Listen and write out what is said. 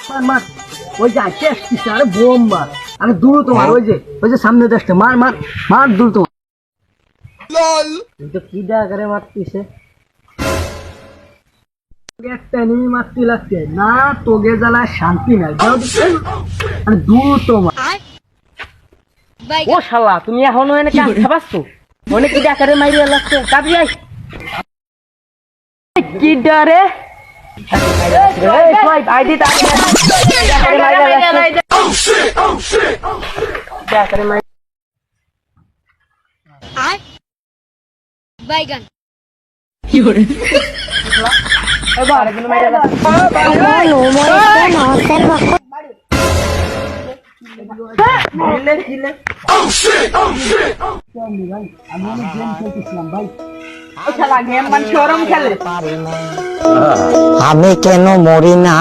মার ওই যে আসছে আসছে আরে বোম মার আমি দূর তোমার ওই যে সামনে দেশটা মার মার মার দূর তোমার তো কি দেয়া করে মারতিছে একটা এনিমি মারতে লাগছে না তোগে জ্বালায় শান্তি নাই আমি দূর তোমার ও শালা তুমি এখনো এনে কাজ খাবাচ্ছ অনেক কি দেয়া করে মাইরিয়া লাগছে কাবি আই কি ডরে আইডি বাইগান গেম মান শোরুম খেলে আমি কেন মরি না